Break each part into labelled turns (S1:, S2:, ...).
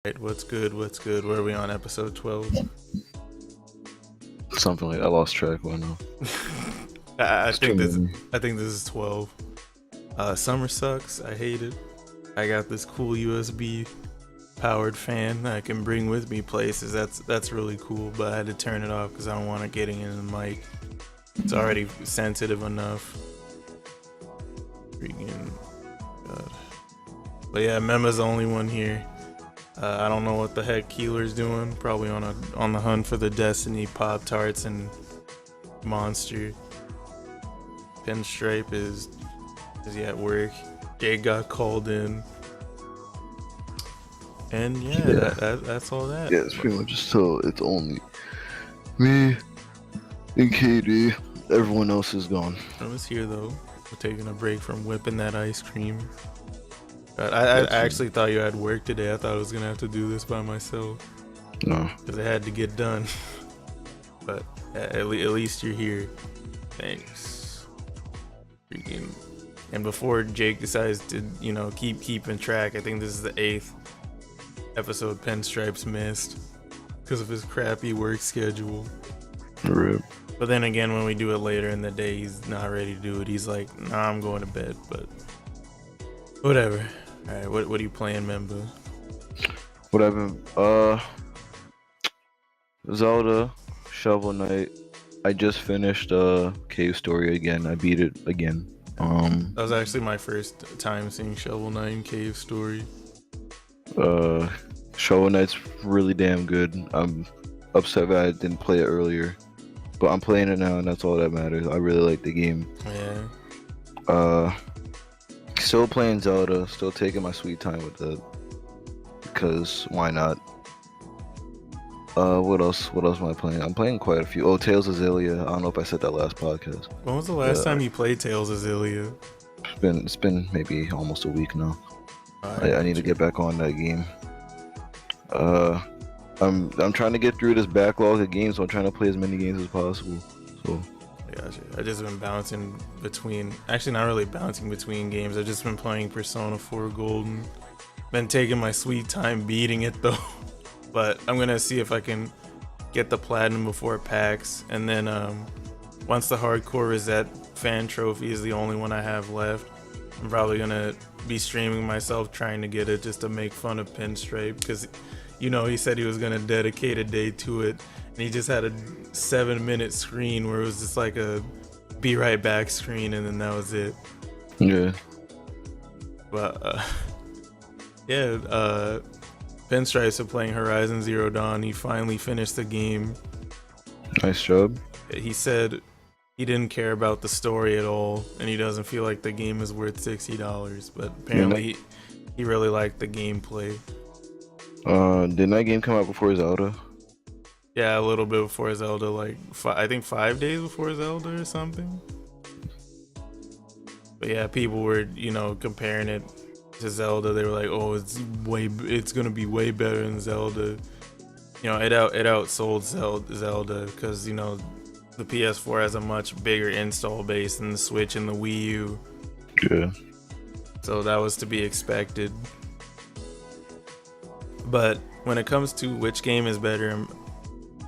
S1: Right, what's good? What's good? Where are we on episode 12?
S2: Something like I lost track. I know.
S1: I
S2: It's too
S1: think this.
S2: many.
S1: I think this is 12. Summer sucks. I hate it. I got this cool USB powered fan that I can bring with me places. That's really cool. But I had to turn it off because I don't want it getting in the mic. It's already sensitive enough. Freaking God. But yeah, Mema's the only one here. I don't know what the heck Keeler's doing. Probably on the hunt for the Destiny Pop Tarts and Monster. Pinstripe is he at work? Jake got called in, and that's all that.
S2: Yeah, it's pretty much just so it's only me and KD. Everyone else is gone.
S1: I was here though. We're taking a break from whipping that ice cream. I actually thought you had work today. I thought I was gonna have to do this by myself.
S2: No.
S1: Because it had to get done. But at least you're here. Thanks. Freaking. And before Jake decides to, keep keeping track, I think this is the 8th episode Pinstripes missed because of his crappy work schedule.
S2: Rip.
S1: But then again, when we do it later in the day, he's not ready to do it. He's like, nah, I'm going to bed. But whatever. All right, what are you playing, Memba?
S2: What I've been Zelda, Shovel Knight. I just finished Cave Story again. I beat it again.
S1: That was actually my first time seeing Shovel Knight and Cave Story.
S2: Shovel Knight's really damn good. I'm upset that I didn't play it earlier, but I'm playing it now, and that's all that matters. I really like the game.
S1: Yeah.
S2: Still playing Zelda. Still taking my sweet time with it. Because why not? What else? What else am I playing? I'm playing quite a few. Oh, Tales of Xillia. I don't know if I said that last podcast.
S1: When was the last time you played Tales of Xillia?
S2: It's been maybe almost a week now. I need to get back on that game. I'm trying to get through this backlog of games, so I'm trying to play as many games as possible. So
S1: Gotcha. I just been bouncing between. Actually, not really bouncing between games. I've just been playing Persona 4 Golden. Been taking my sweet time beating it though. But I'm gonna see if I can get the platinum before it packs, and then once the hardcore reset fan trophy is the only one I have left, I'm probably gonna be streaming myself trying to get it just to make fun of Pinstripe, because he said he was gonna dedicate a day to it, and he just had a 7-minute screen where it was just like a be right back screen, and then that was it.
S2: yeah.
S1: But Pinstripes are playing Horizon Zero Dawn. He finally finished the game.
S2: Nice job.
S1: He said he didn't care about the story at all, and he doesn't feel like the game is worth $60. But apparently, he really liked the gameplay.
S2: Didn't that game come out before Zelda?
S1: Yeah, a little bit before Zelda, like I think 5 days before Zelda or something. But yeah, people were comparing it to Zelda. They were like, oh, it's gonna be way better than Zelda. It outsold Zelda because the PS4 has a much bigger install base than the Switch and the Wii U.
S2: Yeah.
S1: So that was to be expected. But when it comes to which game is better,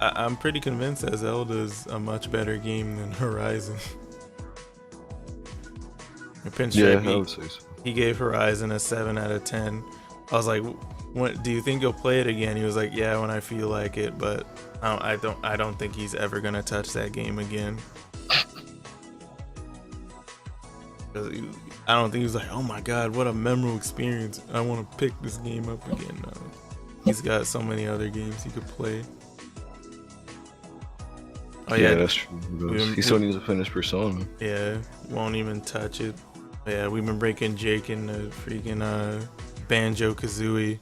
S1: I'm pretty convinced that Zelda is a much better game than Horizon. Pinstripe,
S2: I would say so.
S1: He gave Horizon a 7 out of 10. I was like, "What? Do you think you'll play it again?" He was like, "Yeah, when I feel like it." But I don't think he's ever gonna touch that game again. I don't think he was like, "Oh my god, what a memorable experience! I want to pick this game up again." No. He's got so many other games he could play. Oh yeah,
S2: that's true. He still needs to finish Persona.
S1: Yeah, won't even touch it. Yeah, we've been breaking Jake into freaking Banjo-Kazooie.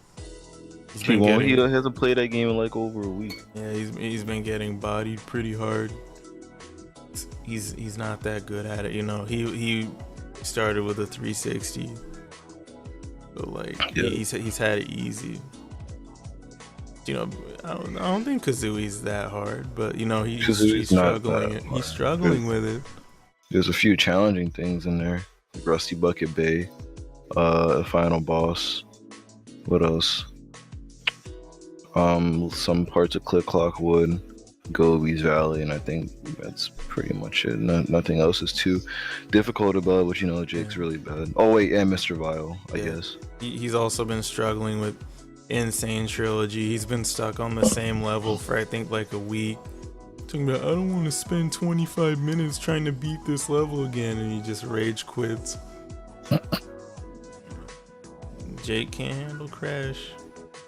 S2: He hasn't played that game in like over a week.
S1: Yeah, he's been getting bodied pretty hard. He's not that good at it, He started with a 360, so he's had it easy. I don't think Kazooie's that hard, but he's struggling. He's struggling with it.
S2: There's a few challenging things in there. Rusty Bucket Bay, final boss. What else? Some parts of Click Clockwood, Gobi's Valley, and I think that's pretty much it. Nothing else is too difficult about it, which you know Jake's really bad. Oh wait, and Mr. Vile, I guess.
S1: He's also been struggling with Insane Trilogy. He's been stuck on the same level for I think like a week. Talking about, I don't want to spend 25 minutes trying to beat this level again, and he just rage quits. Jake can't handle Crash.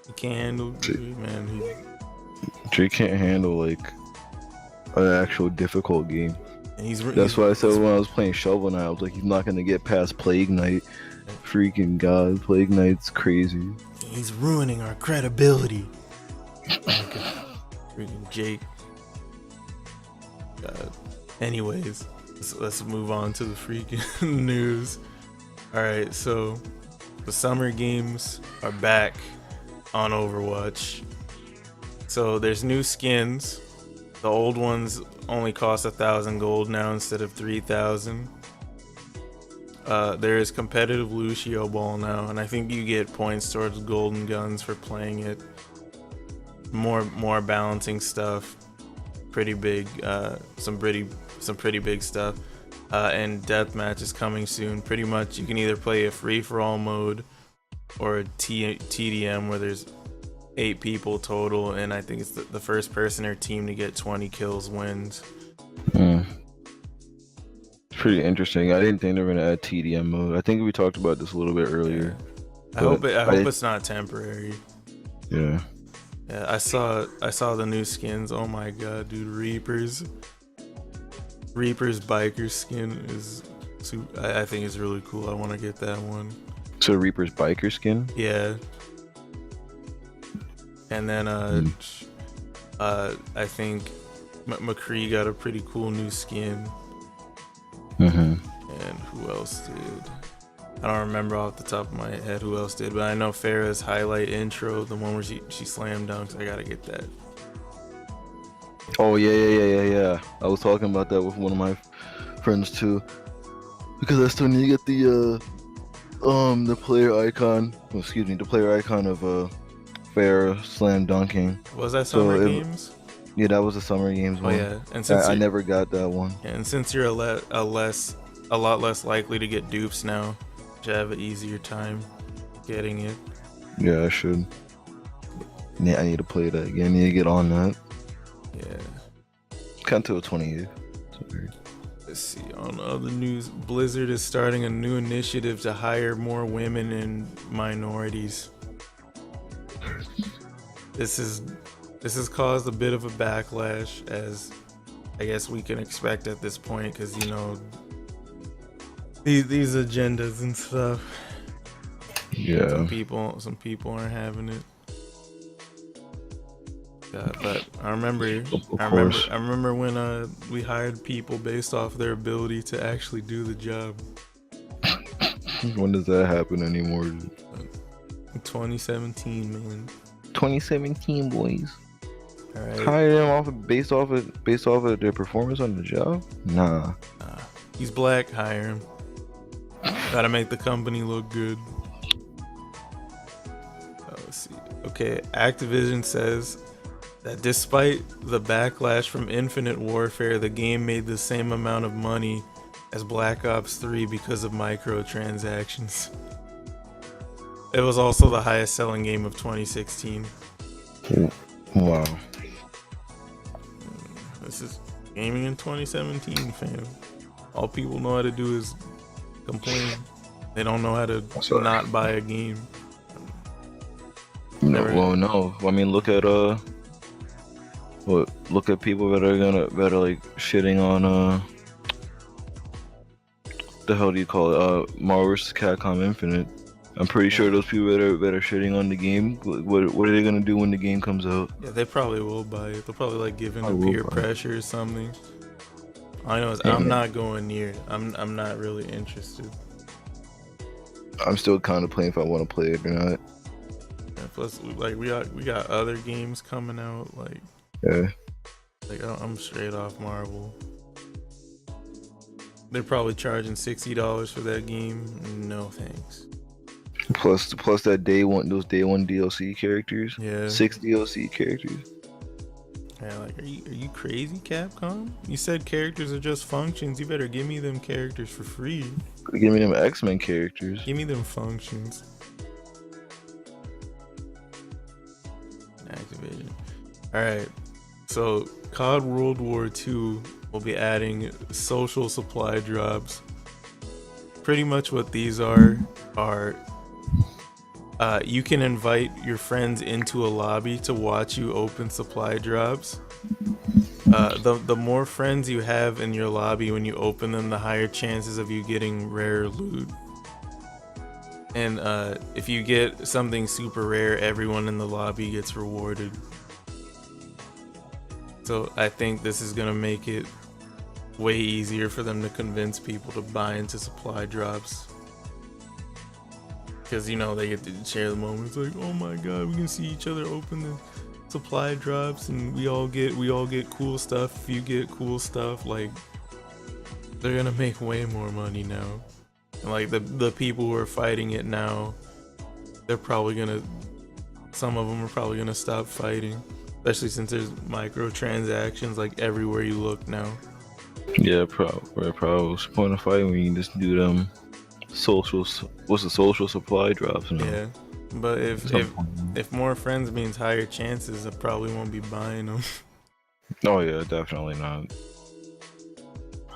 S1: He can't handle, man.
S2: Jake can't handle like an actual difficult game.
S1: And
S2: that's why I said when I was playing Shovel Knight, I was like, he's not gonna get past Plague Knight. Freaking god, Plague Knight's crazy.
S1: He's ruining our credibility. Freaking Jake. Anyways, let's move on to the freaking news. Alright, so the summer games are back on Overwatch. So there's new skins. The old ones only cost 1,000 gold now instead of 3,000. There is competitive Lucio Ball now, and I think you get points towards golden guns for playing it. More balancing stuff. Pretty big, some pretty big stuff. And deathmatch is coming soon. Pretty much, you can either play a free-for-all mode or a TDM where there's 8 people total, and I think it's the first person or team to get 20 kills wins.
S2: Pretty interesting. I didn't think they were gonna add TDM mode. I think we talked about this a little bit earlier.
S1: I hope it's not temporary.
S2: Yeah.
S1: Yeah, I saw the new skins. Oh my god, dude! Reaper's biker skin is, I think it's really cool. I want to get that one.
S2: So Reaper's biker skin?
S1: Yeah. And then I think McCree got a pretty cool new skin. And who else did? I don't remember off the top of my head who else did, but I know Farrah's highlight intro, the one where she slam dunks. I gotta get that.
S2: Oh yeah. I was talking about that with one of my friends too, because I still need to get the player icon. Well, excuse me, the player icon of Farrah slam dunking.
S1: Was that Summer Games?
S2: Yeah, that was the Summer Games one.
S1: Oh yeah, and since
S2: I never got that one.
S1: And since you're a lot less likely to get dupes now, you should have an easier time getting it.
S2: Yeah, I should. Yeah, I need to play that again. I need to get on that.
S1: Yeah.
S2: Can't till 28.
S1: Let's see. On other news, Blizzard is starting a new initiative to hire more women and minorities. This has caused a bit of a backlash, as I guess we can expect at this point, because you know these agendas and stuff.
S2: Yeah.
S1: Some people aren't having it. But I remember when we hired people based off their ability to actually do the job.
S2: When does that happen anymore?
S1: 2017, man.
S2: 2017, boys.
S1: All right.
S2: Hire them based off of their performance on the job? Nah.
S1: He's black. Hire him. Gotta make the company look good. Let's see. Okay, Activision says that despite the backlash from Infinite Warfare, the game made the same amount of money as Black Ops 3 because of microtransactions. It was also the highest selling game of 2016.
S2: Wow.
S1: This is gaming in 2017, fam. All people know how to do is complain. They don't know how to not buy a game.
S2: No, well, no. I mean, look at people that are like shitting on the hell do you call it? Marvel vs. Capcom Infinite. I'm pretty sure those people that are shitting on the game, what are they gonna do when the game comes out?
S1: Yeah, they probably will buy it. They'll probably like give in to peer pressure or something. All I know is I'm not going near it. I'm not really interested.
S2: I'm still kind of playing if I want to play it or not.
S1: And plus, like we got other games coming out. Like
S2: yeah,
S1: like I'm straight off Marvel. They're probably charging $60 for that game. No thanks.
S2: Plus that those day one DLC characters.
S1: Yeah.
S2: 6 DLC characters.
S1: Yeah, like, are you crazy, Capcom? You said characters are just functions. You better give me them characters for free.
S2: Give me them X-Men characters.
S1: Give me them functions. Activated. Alright, so COD World War II will be adding social supply drops. Pretty much what these are you can invite your friends into a lobby to watch you open supply drops. The more friends you have in your lobby when you open them, the higher chances of you getting rare loot. And if you get something super rare, everyone in the lobby gets rewarded. So I think this is gonna make it way easier for them to convince people to buy into supply drops. Because, you know, they get to share the moment. It's like, oh my god, we can see each other open the supply drops, and we all get cool stuff. If you get cool stuff, like, they're gonna make way more money now. And like the people who are fighting it now, they're probably gonna, some of them are probably gonna stop fighting, especially since there's microtransactions like everywhere you look now.
S2: Yeah, probably. What's the point of fighting when you can just do them what's the social supply drops now?
S1: Yeah, but if more friends means higher chances, I probably won't be buying them.
S2: Oh yeah, definitely not.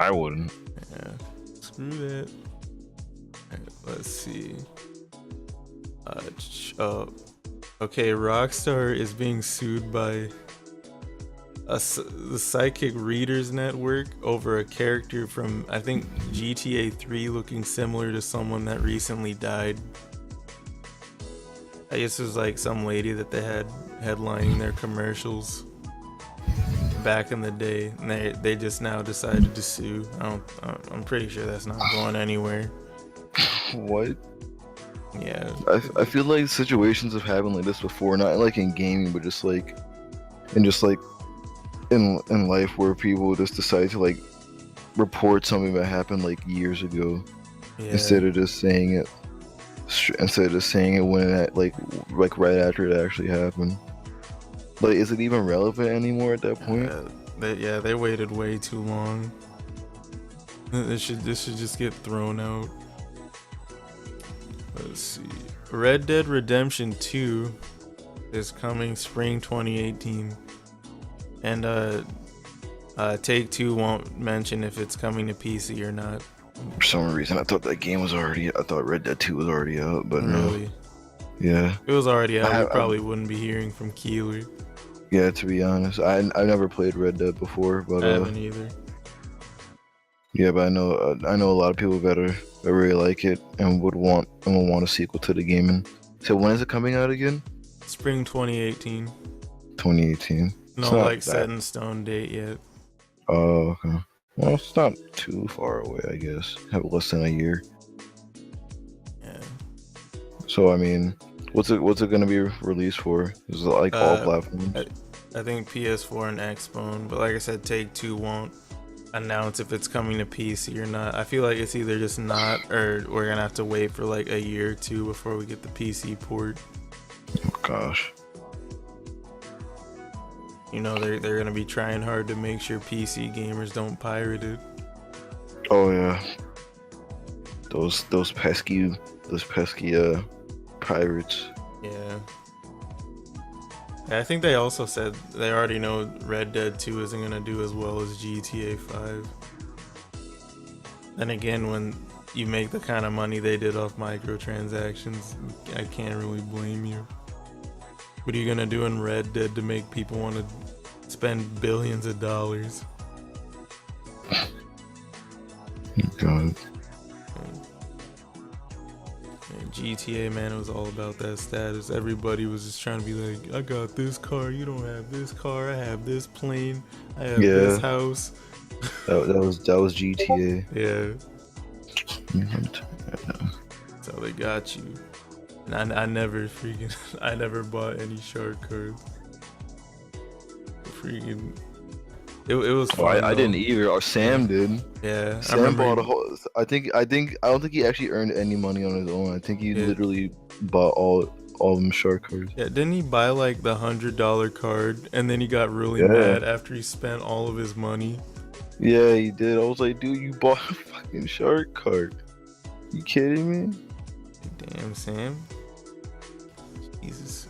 S2: I wouldn't.
S1: Yeah, screw that. Alright, let's see. Okay, Rockstar is being sued by the Psychic Readers Network over a character from, I think, GTA 3 looking similar to someone that recently died. I guess it was like some lady that they had headlining their commercials back in the day, and they just now decided to sue. I'm pretty sure that's not going anywhere.
S2: What?
S1: Yeah.
S2: I feel like situations have happened like this before, not like in gaming, but just like in life, where people just decide to like report something that happened like years ago,
S1: Yeah.
S2: instead of just saying it when it like right after it actually happened. Like, is it even relevant anymore at that point?
S1: They waited way too long. This should just get thrown out. Let's see. Red Dead Redemption 2 is coming spring 2018. And Take-Two won't mention if it's coming to PC or not.
S2: For some reason, I thought Red Dead 2 was already out, but
S1: Really?
S2: no. Yeah.
S1: If it was already out, we probably wouldn't be hearing from Keeler.
S2: Yeah, to be honest, I never played Red Dead before, but
S1: I haven't either.
S2: Yeah, but I know a lot of people that really like it and will want a sequel to the game. And so when is it coming out again?
S1: Spring 2018.
S2: 2018.
S1: No, like set in stone date yet.
S2: Oh, okay. Well, it's not too far away, I guess. Have less than a year.
S1: Yeah.
S2: So I mean, what's it gonna be released for? Is it like all platforms?
S1: I think PS4 and Xbox, but like I said, Take-Two won't announce if it's coming to PC or not. I feel like it's either just not, or we're gonna have to wait for like a year or two before we get the PC port.
S2: Oh gosh.
S1: You know, they're gonna be trying hard to make sure PC gamers don't pirate it.
S2: Oh yeah. Those pesky pirates.
S1: Yeah. I think they also said they already know Red Dead 2 isn't gonna do as well as GTA 5. Then again, when you make the kind of money they did off microtransactions, I can't really blame you. What are you gonna do in Red Dead to make people want to spend billions of dollars?
S2: God.
S1: GTA, man, it was all about that status. Everybody was just trying to be like, I got this car, you don't have this car, I have this plane, I have this house.
S2: That was GTA.
S1: Yeah. That's how they got you. And I never bought any shark cards. Freaking. It was fun.
S2: I didn't either. Sam did.
S1: Yeah,
S2: Sam bought a whole. I don't think he actually earned any money on his own. I think he literally bought all them shark cards.
S1: Yeah, didn't he buy like the $100 card and then he got really
S2: Yeah.
S1: mad after he spent all of his money?
S2: Yeah, he did. I was like, dude, you bought a fucking shark card. You kidding me?
S1: Damn, Sam. Jesus.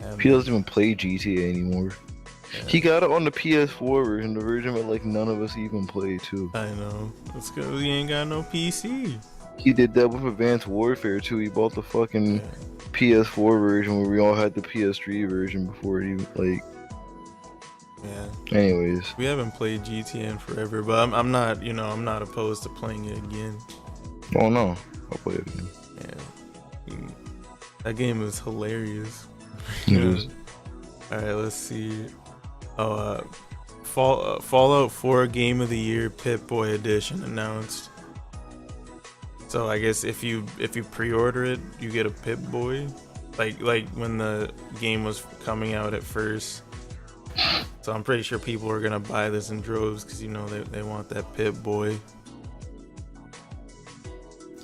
S1: Yeah,
S2: He doesn't even play GTA anymore.
S1: yeah.
S2: He got it on the PS4 version, the version that like none of us even play too.
S1: I know. That's because he ain't got no PC.
S2: He did that with Advanced Warfare too. He bought the fucking
S1: Yeah.
S2: PS4 version where we all had the PS3 version before he like.
S1: Yeah.
S2: Anyways,
S1: We haven't played GTA in forever, but I'm not, I'm not opposed to playing it again.
S2: oh no, I'll play it again.
S1: Yeah. That game is hilarious.
S2: It is.
S1: Alright, let's see. Oh, Fallout 4 Game of the Year Pip-Boy Edition announced. So I guess if you pre-order it, you get a Pip-Boy. Like when the game was coming out at first. So I'm pretty sure people are gonna buy this in droves because they want that Pip-Boy.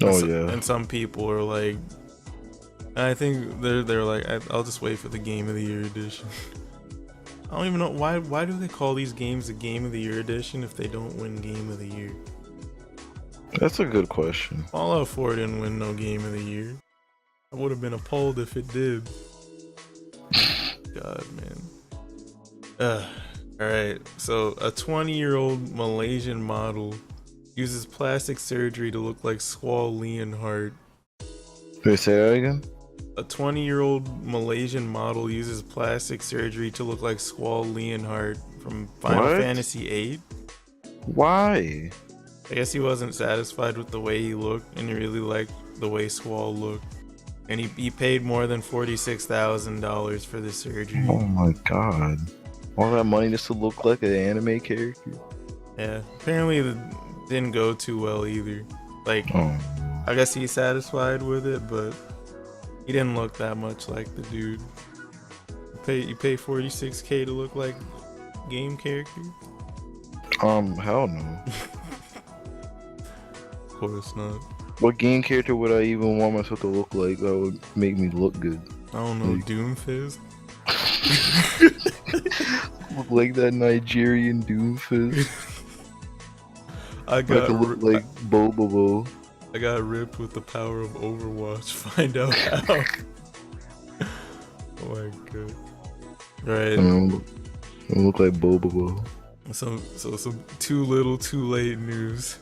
S2: Oh yeah.
S1: And some people are like, I think they're like, I'll just wait for the Game of the Year edition. I don't even know why do they call these games the Game of the Year edition if they don't win Game of the Year?
S2: That's a good question.
S1: Fallout 4 didn't win no Game of the Year. I would have been appalled if it did. God, man. Alright, so a 20-year-old Malaysian model uses plastic surgery to look like Squall Leonhardt.
S2: Can you say that again?
S1: A 20-year-old Malaysian model uses plastic surgery to look like Squall Leonhardt from Final
S2: What?
S1: Fantasy VIII.
S2: Why?
S1: I guess he wasn't satisfied with the way he looked and he really liked the way Squall looked. And he paid more than $46,000 for the surgery.
S2: Oh my god. All that money just to look like an anime character?
S1: Yeah, apparently it didn't go too well either. Like,
S2: Oh.
S1: I guess he's satisfied with it, but he didn't look that much like the dude. You pay $46K to look like game character?
S2: Hell no.
S1: Of course not.
S2: What game character would I even want myself to look like that would make me look good?
S1: I don't know,
S2: Like-
S1: Doomfist?
S2: Look like that Nigerian Doomfist.
S1: I
S2: I could look like Bobobo.
S1: I got ripped with the power of Overwatch. Find out how. Oh my god. Right.
S2: I look like Bobobo.
S1: So some too little, too late news.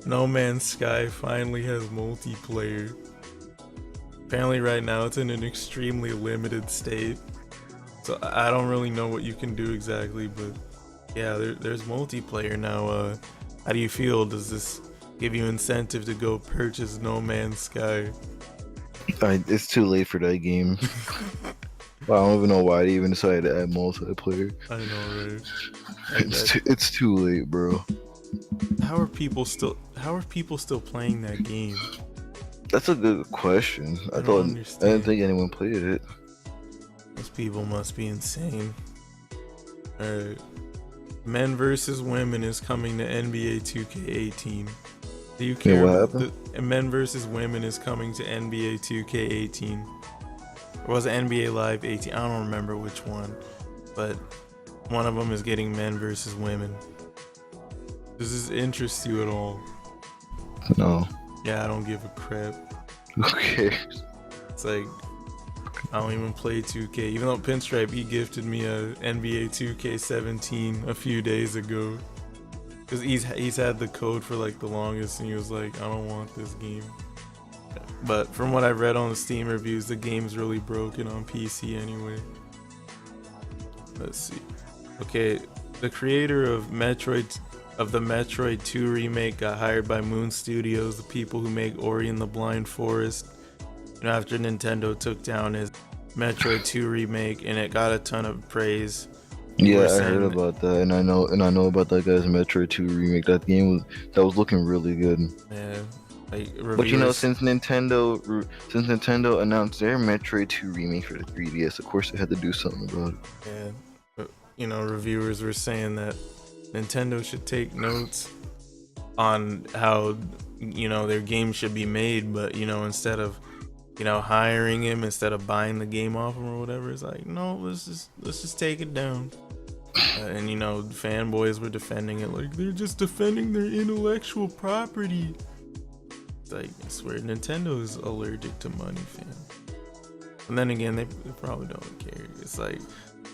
S1: No Man's Sky finally has multiplayer. Apparently right now it's in an extremely limited state. So I don't really know what you can do exactly, but yeah, there's multiplayer now. How do you feel? Does this give you incentive to go purchase No Man's Sky?
S2: It's too late for that game. I don't even know why they even decided to add multiplayer.
S1: I know, right?
S2: It's too late, bro.
S1: How are people still playing that game?
S2: That's a good question. I
S1: don't
S2: I
S1: understand.
S2: didn't think anyone played it.
S1: Those people must be insane. Alright. Men versus Women is coming to NBA 2K18. Do you care?
S2: what happened?
S1: Men versus Women is coming to NBA 2K18. Or was it NBA Live 18? I don't remember which one. But one of them is getting Men versus Women. Does this interest you at all?
S2: No.
S1: Yeah, I don't give a crap.
S2: Who cares?
S1: It's like, I don't even play 2K. Even though Pinstripe, he gifted me a NBA 2K17 a few days ago. Because he's had the code for like the longest and he was like, I don't want this game. But from what I've read on the Steam reviews, the game's really broken on PC anyway. Let's see. Okay, the creator of the Metroid 2 remake got hired by Moon Studios, the people who make Ori and the Blind Forest. After Nintendo took down his Metroid 2 remake and it got a ton of praise.
S2: Yeah, I heard about that, and I know about that guy's Metroid 2 remake. That game was looking really good.
S1: Yeah, like
S2: But you know, since Nintendo announced their Metroid 2 remake for the 3DS, of course they had to do something about it.
S1: Yeah, but, reviewers were saying that Nintendo should take notes on how their games should be made, but instead of you know, hiring him instead of buying the game off him or whatever. It's like, no, let's just take it down. And you know, fanboys were defending it like they're just defending their intellectual property. It's like, I swear, Nintendo is allergic to money, fam. And then again, they probably don't care. It's like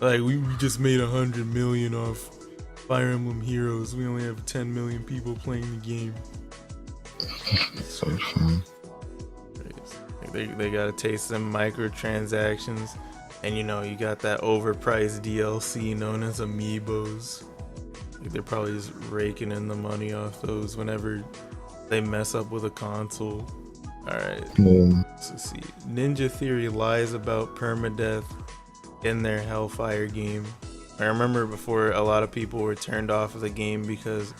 S1: we just made 100 million off Fire Emblem Heroes. We only have 10 million people playing the game.
S2: So fun.
S1: They gotta taste them microtransactions, and you know, you got that overpriced DLC known as amiibos. Like, they're probably just raking in the money off those whenever they mess up with a console. Alright, let's see. Ninja Theory lies about permadeath in their Hellfire game. I remember before, a lot of people were turned off of the game because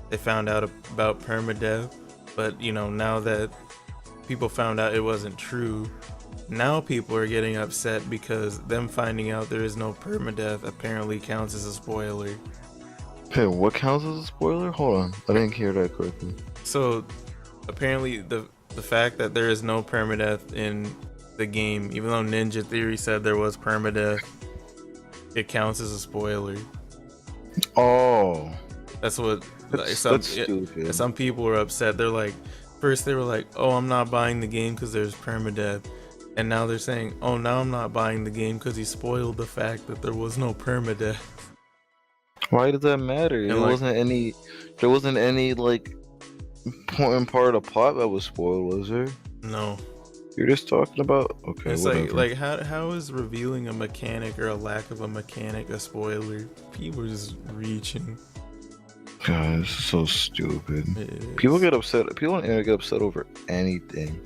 S1: they found out about permadeath, but you know, now that people found out it wasn't true, now people are getting upset because them finding out there is no permadeath apparently counts as a spoiler.
S2: Hey, what counts as a spoiler? Hold on, I didn't hear that correctly.
S1: So apparently the fact that there is no permadeath in the game, even though Ninja Theory said there was permadeath, it counts as a spoiler.
S2: Oh,
S1: that's what
S2: that's stupid.
S1: Some people were upset. They're like, first they were like, oh, I'm not buying the game because there's permadeath, and now they're saying, oh, now I'm not buying the game because he spoiled the fact that there was no permadeath.
S2: Why does that matter? There wasn't any like important part of the plot that was spoiled, was there?
S1: No.
S2: You're just talking about, okay,
S1: it's
S2: whatever.
S1: like how is revealing a mechanic or a lack of a mechanic a spoiler? People are just reaching.
S2: God, this is so stupid. People get upset. People on the internet get upset over anything.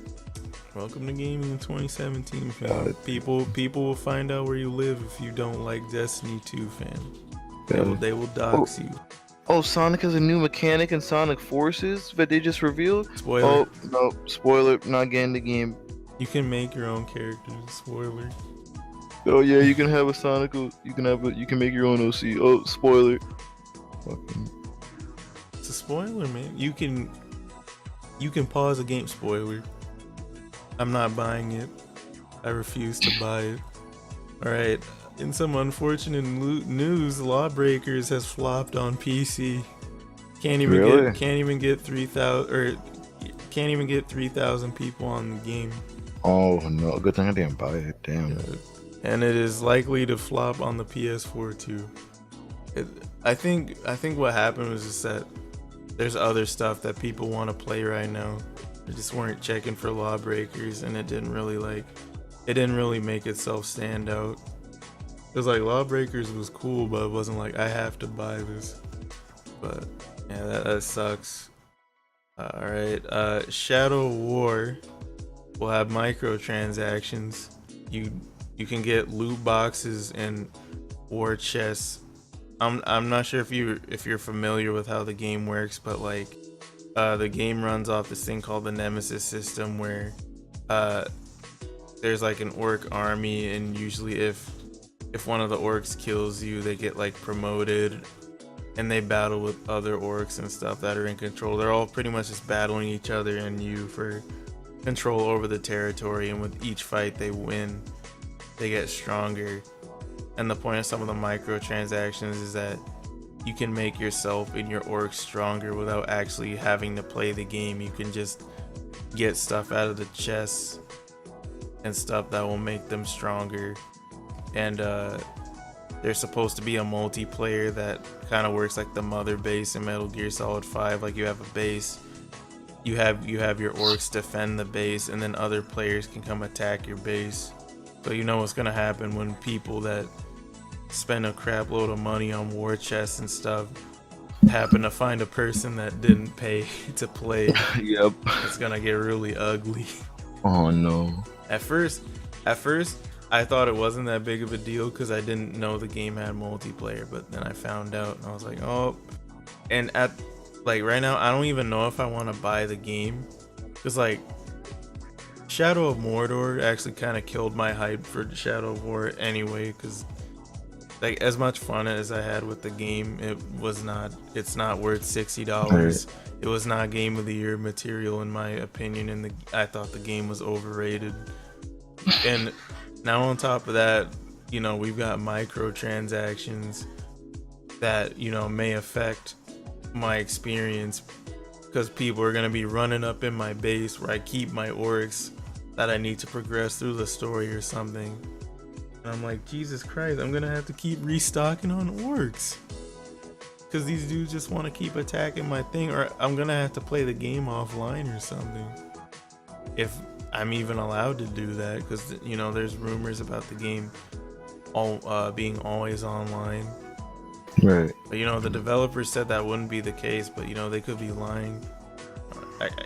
S1: Welcome to gaming in 2017, fam. People will find out where you live if you don't like Destiny 2, fam. They will dox you.
S2: Oh, Sonic has a new mechanic in Sonic Forces that they just revealed?
S1: Spoiler.
S2: Oh, no, spoiler, not getting the game.
S1: You can make your own characters, spoiler.
S2: Oh yeah, you can have a Sonic, you can make your own OC. Oh, spoiler. Fucking.
S1: It's a spoiler, man. You can pause a game, spoiler. I'm not buying it. I refuse to buy it. Alright, in some unfortunate news, Lawbreakers has flopped on PC. Can't even get 3,000 people on the game.
S2: Oh no, good thing I didn't buy it, damn.
S1: Yeah. And it is likely to flop on the PS4 too. I think what happened was just that there's other stuff that people want to play right now. They just weren't checking for Lawbreakers, and it didn't really make itself stand out. It was like Lawbreakers was cool, but it wasn't like I have to buy this. But yeah, that sucks. Alright, Shadow War will have microtransactions. You can get loot boxes and war chests. I'm not sure if you're familiar with how the game works, but like the game runs off this thing called the Nemesis system, where there's like an orc army, and usually if one of the orcs kills you, they get like promoted, and they battle with other orcs and stuff that are in control. They're all pretty much just battling each other and you for control over the territory, and with each fight they win, they get stronger. And the point of some of the microtransactions is that you can make yourself and your orcs stronger without actually having to play the game. You can just get stuff out of the chests and stuff that will make them stronger. And there's supposed to be a multiplayer that kind of works like the mother base in Metal Gear Solid 5. Like, you have a base, you have your orcs defend the base, and then other players can come attack your base. So you know what's gonna happen when people that spend a crap load of money on war chests and stuff happen to find a person that didn't pay to play.
S2: Yep.
S1: It's gonna get really ugly.
S2: Oh no. At
S1: first I thought it wasn't that big of a deal because I didn't know the game had multiplayer, but then I found out and I was like, oh. And right now I don't even know if I want to buy the game, because like Shadow of Mordor actually kind of killed my hype for Shadow of War anyway, because like as much fun as I had with the game, it's not worth $60. Right. It was not Game of the Year material in my opinion, and I thought the game was overrated And now on top of that, you know, we've got microtransactions that, you know, may affect my experience because people are going to be running up in my base where I keep my orcs that I need to progress through the story or something. And I'm like, Jesus Christ, I'm going to have to keep restocking on orcs because these dudes just want to keep attacking my thing, or I'm going to have to play the game offline or something. If I'm even allowed to do that, because, you know, there's rumors about the game being always online.
S2: Right.
S1: But, you know, the developers said that wouldn't be the case, but, you know, they could be lying.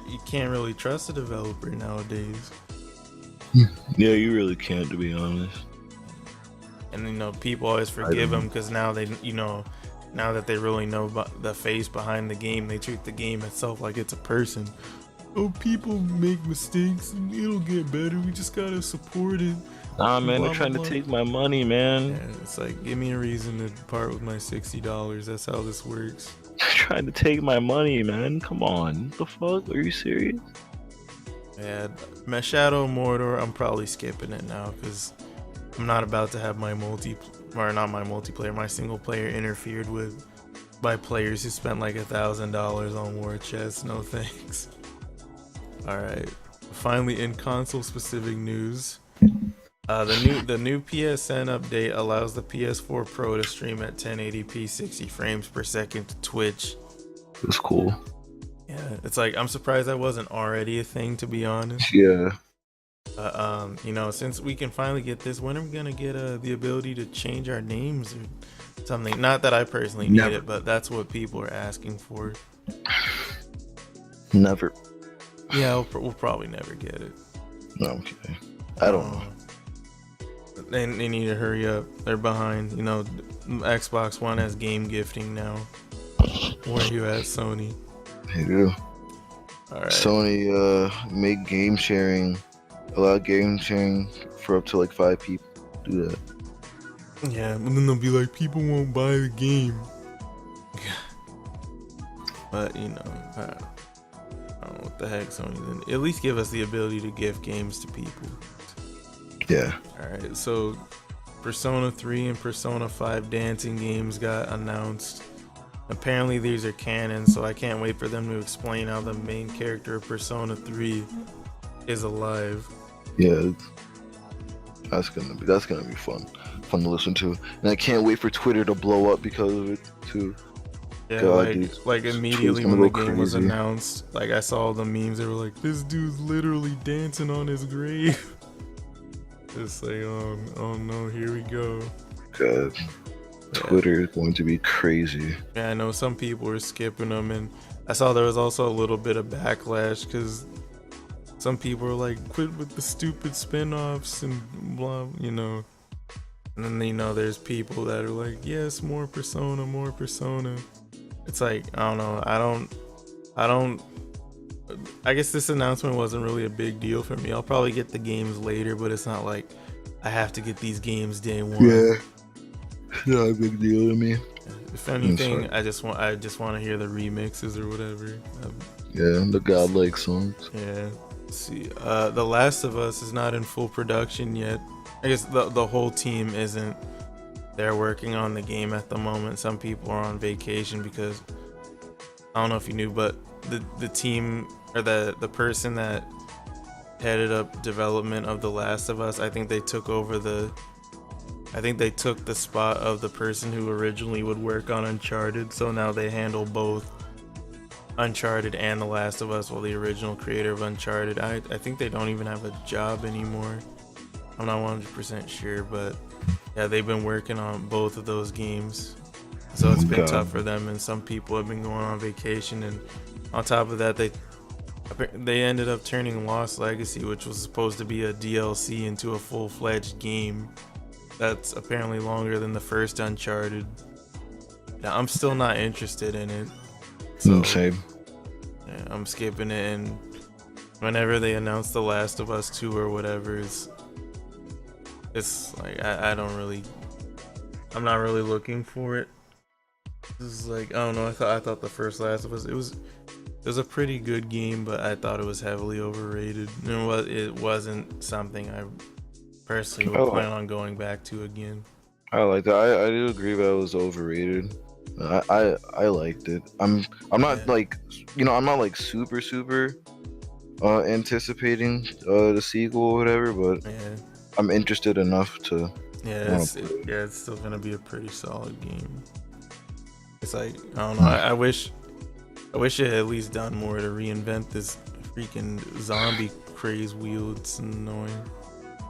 S1: You can't really trust a developer nowadays.
S2: Yeah, you really can't, to be honest.
S1: And, you know, people always forgive them because now they, you know, now that they really know the face behind the game, they treat the game itself like it's a person. Oh, people make mistakes and it'll get better. We just gotta support it.
S2: Nah, man, they're trying to take my money, man.
S1: Yeah, it's like, give me a reason to part with my $60. That's how this works.
S2: They're trying to take my money, man. Come on. What the fuck? Are you serious?
S1: Yeah, my Shadow Mordor, I'm probably skipping it now because I'm not about to have my my single player interfered with by players who spent like $1,000 on war chests. No thanks. Alright, finally in console specific news, the new PSN update allows the PS4 Pro to stream at 1080p 60 frames per second to Twitch.
S2: That's cool.
S1: Yeah, it's like, I'm surprised that wasn't already a thing, to be honest.
S2: Yeah.
S1: You know, since we can finally get this, when are we gonna get the ability to change our names or something? Not that I personally need it, but that's what people are asking for.
S2: Never.
S1: Yeah, we'll probably never get it.
S2: No, I'm kidding. I don't know.
S1: They need to hurry up. They're behind. You know, Xbox One has game gifting now. Where are you at, Sony?
S2: They do.
S1: All right.
S2: Sony make game sharing, allow game sharing for up to like 5 people. Do that.
S1: Yeah, but then they'll be like, people won't buy the game. But, you know, I don't know what the heck, Sony. Then at least give us the ability to gift games to people.
S2: Yeah.
S1: Alright, so Persona 3 and Persona 5 dancing games got announced. Apparently these are canon, so I can't wait for them to explain how the main character of Persona 3 is alive.
S2: Yeah. That's gonna be fun to listen to. And I can't wait for Twitter to blow up because of it too.
S1: Yeah,
S2: God,
S1: like immediately when the game was announced, like I saw the memes, they were like, this dude's literally dancing on his grave. It's like, oh no, here we go.
S2: God, Twitter is going to be crazy.
S1: Yeah, I know some people were skipping them, and I saw there was also a little bit of backlash because some people were like, quit with the stupid spin-offs and blah, you know. And then, you know, there's people that are like, yes, more Persona, more Persona. It's like, I don't know, I guess this announcement wasn't really a big deal for me. I'll probably get the games later, but it's not like I have to get these games day one.
S2: Yeah, it's not a big deal to me.
S1: If anything, I just want to hear the remixes or whatever.
S2: Yeah, the godlike songs.
S1: Yeah. Let's see, The Last of Us is not in full production yet. I guess the whole team isn't. They're working on the game at the moment. Some people are on vacation because I don't know if you knew, but the team or the person that headed up development of The Last of Us, I think they took the spot of the person who originally would work on Uncharted. So now they handle both Uncharted and The Last of Us, while the original creator of Uncharted, I think they don't even have a job anymore. I'm not 100% sure, but yeah, they've been working on both of those games. So it's been tough for them, and some people have been going on vacation, and on top of that, they ended up turning Lost Legacy, which was supposed to be a DLC, into a full-fledged game that's apparently longer than the first Uncharted. Now, I'm still not interested in it. So,
S2: same.
S1: Yeah, I'm skipping it, and whenever they announce The Last of Us 2 or whatever, it's like I'm not really looking for it. This is like, I don't know, I thought the first Last of Us, it was a pretty good game, but I thought it was heavily overrated. It wasn't something personally
S2: I
S1: would
S2: like,
S1: plan on going back to again.
S2: I like that. I do agree that it was overrated. I liked it. I'm not
S1: Yeah,
S2: like, I'm not like super anticipating the sequel or whatever, but
S1: yeah,
S2: I'm interested enough to
S1: yeah.
S2: want to play it.
S1: Yeah, it's still gonna be a pretty solid game. It's like I don't know.
S2: Hmm.
S1: I wish it had at least done more to reinvent this freaking zombie craze wheel. It's annoying.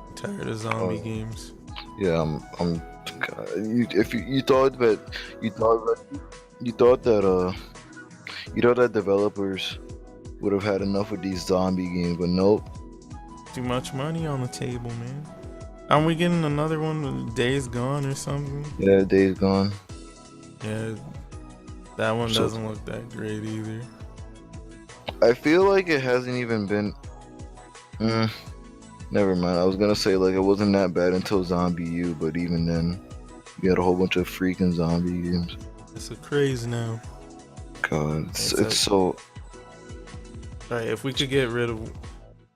S1: I'm tired of zombie
S2: Oh,
S1: games.
S2: yeah, God, if you thought that you thought that you thought that you thought that developers would have had enough of these zombie games, but nope.
S1: Too much money on the table, man. Aren't we getting another one with Days Gone or something?
S2: Yeah, Days Gone.
S1: Yeah, that one
S2: So
S1: doesn't look that great either.
S2: I feel like it hasn't even been. Mm, Never mind. I was gonna say like it wasn't that bad until Zombie U, but even then, you had a whole bunch of freaking zombie games.
S1: It's a craze now.
S2: God,
S1: It's
S2: it's so.
S1: alright, if we could get rid of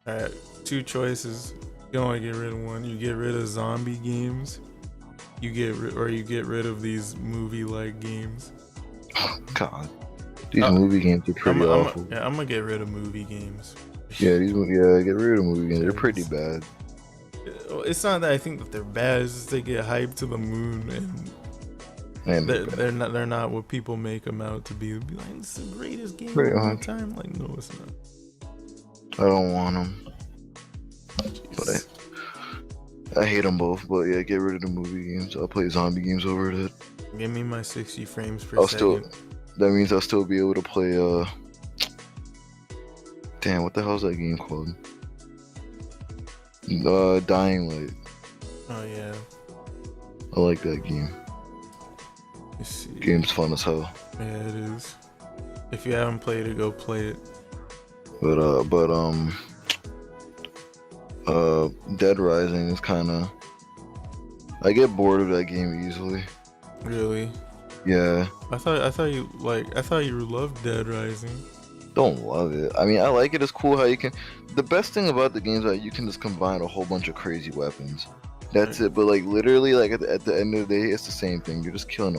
S1: alright, two choices. You only get rid of one. You get rid of zombie games. You get rid of these movie-like games.
S2: God, these
S1: Uh,
S2: movie games are pretty awful.
S1: I'm gonna get rid of movie games.
S2: Yeah, get rid of movie games. They're pretty bad.
S1: It's not that I think that they're bad. It's just they get hyped to the moon, and
S2: And
S1: they're not what people make them out to be. They'll be like, it's the greatest game
S2: Pretty
S1: of all
S2: much.
S1: time. Like, no, it's not.
S2: I don't want them, but
S1: Jeez.
S2: I hate them both. But yeah, get rid of the movie games. I'll play zombie games over that.
S1: Give me my 60 frames per
S2: I'll
S1: second.
S2: That means I'll still be able to play. Damn, what the hell's that game called? Dying Light.
S1: Oh yeah.
S2: I like that game.
S1: You see.
S2: Game's fun as hell.
S1: Yeah, it is. If you haven't played it, go play it.
S2: But Dead Rising is kind of. I get bored of that game easily.
S1: Really?
S2: Yeah,
S1: I thought you loved Dead Rising.
S2: don't love it. I mean, I like it. It's cool how you can. The best thing about the game is that you can just combine a whole bunch of crazy weapons. That's it. But like literally, like at the end of the day, it's the same thing. You're just killing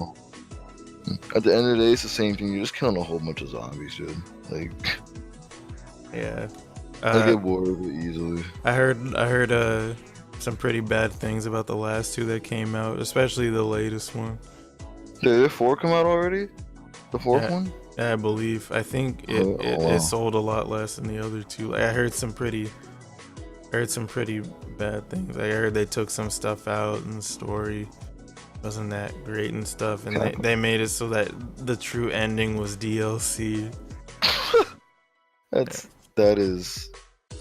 S2: At the end of the day, it's the same thing. You're just killing a whole bunch of zombies, dude. Like,
S1: Yeah.
S2: I get bored of it easily.
S1: I heard some pretty bad things about the last two that came out, especially the latest one.
S2: Did 4 come out already? The fourth
S1: Yeah.
S2: one?
S1: I believe. I think
S2: Wow.
S1: it sold a lot less than the other two. Like, I heard some pretty bad things. I heard they took some stuff out and the story wasn't that great and stuff, and they made it so that the true ending was DLC.
S2: That is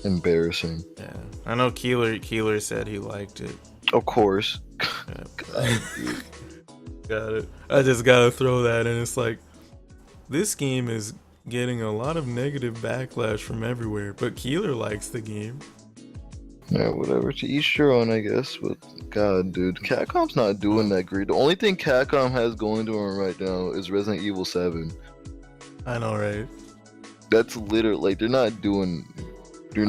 S2: embarrassing.
S1: Yeah, I know Keeler said he liked it.
S2: Of course.
S1: Yeah. Got it. I just gotta throw that in. It's like this game is getting a lot of negative backlash from everywhere, but Keeler likes the game.
S2: Yeah, whatever. To each your own, I guess. But God, dude, Capcom's not doing that great. The only thing Capcom has going to them right now is Resident Evil 7.
S1: I know, right?
S2: That's literally like they're not doing. They're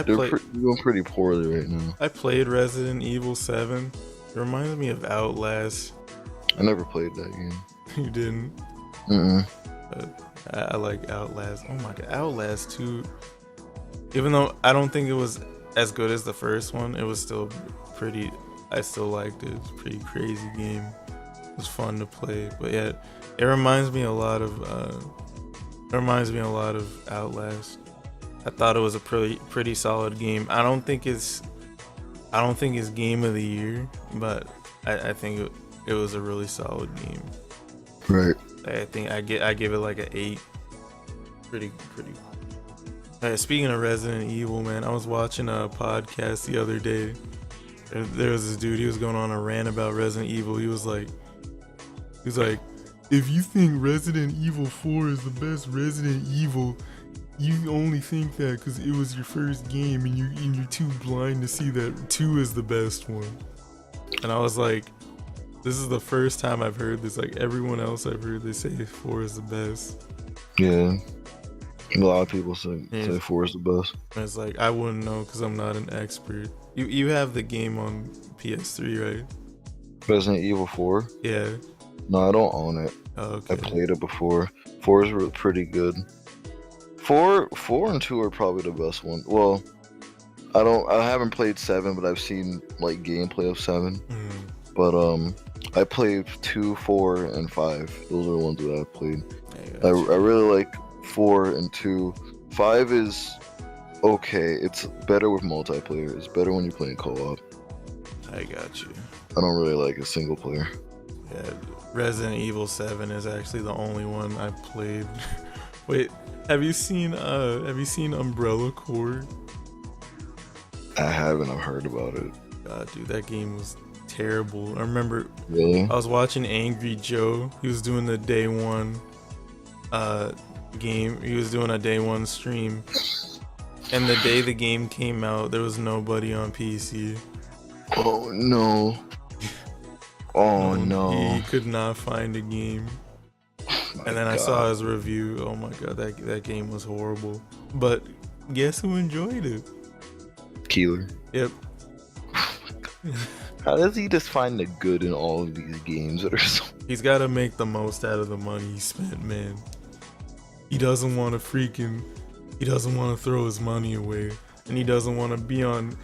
S2: doing pretty poorly right now.
S1: I played Resident Evil 7. It reminds me of Outlast.
S2: I never played that game.
S1: You didn't? But I like Outlast. Oh my god, Outlast 2. Even though I don't think it was as good as the first one, it was still pretty. I still liked it. It was a pretty crazy game. It was fun to play. But yeah, it reminds me a lot of. Outlast. I thought it was a pretty solid game. I don't think it's game of the year, but I think it was a really solid game.
S2: Right.
S1: I think I give it like an 8. Pretty. Speaking of Resident Evil, man, I was watching a podcast the other day. There was this dude. He was going on a rant about Resident Evil. He was like, if you think Resident Evil 4 is the best Resident Evil, you only think that because it was your first game, and you're too blind to see that 2 is the best one. And I was like, this is the first time I've heard this. Like everyone else I've heard, they say 4 is the best.
S2: Yeah. A lot of people say 4 is the best.
S1: And it's like, I wouldn't know because I'm not an expert. You have the game on PS3, right?
S2: Resident Evil 4?
S1: Yeah.
S2: No, I don't own it.
S1: Oh,
S2: I
S1: okay.
S2: played it before. 4 is pretty good. 4 and 2 are probably the best one. Well, I haven't played 7, but I've seen like gameplay of 7. But I played 2, 4, and 5. Those are the ones that I've played. I really like 4 and 2. 5 is okay. It's better with multiplayer. It's better when you're playing co-op.
S1: I got you.
S2: I don't really like a single player.
S1: Yeah, Resident Evil 7 is actually the only one I played. Wait, have you seen Umbrella Corps?
S2: I haven't. I've heard about it.
S1: God, dude, that game was terrible. I remember
S2: Really?
S1: I was watching Angry Joe. He was doing the day one game. He was doing a day one stream. And the day the game came out, there was nobody on PC.
S2: Oh no. Oh no.
S1: He could not find a game. And then I saw his review. Oh my god, that game was horrible. But guess who enjoyed it?
S2: Keeler.
S1: Yep.
S2: How does he just find the good in all of these games that are so...
S1: He's got to make the most out of the money he spent, man. He doesn't want to throw his money away. And he doesn't want to be in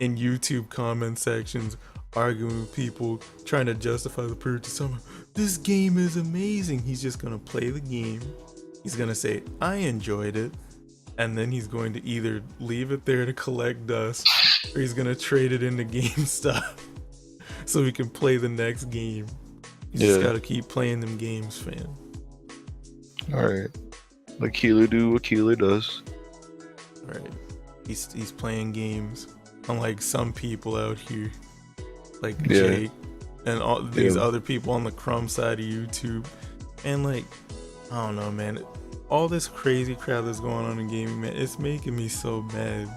S1: YouTube comment sections arguing with people trying to justify the purchase. This game is amazing. He's just going to play the game. He's going to say, I enjoyed it. And then he's going to either leave it there to collect dust, or he's going to trade it into GameStop so he can play the next game. You just got to keep playing them games, fam.
S2: Alright. Let Keeler do what Keeler does.
S1: Right. He's playing games. Unlike some people out here, like Jake and all these other people on the crumb side of YouTube. And like, I don't know, man. All this crazy crap that's going on in gaming, man, it's making me so mad.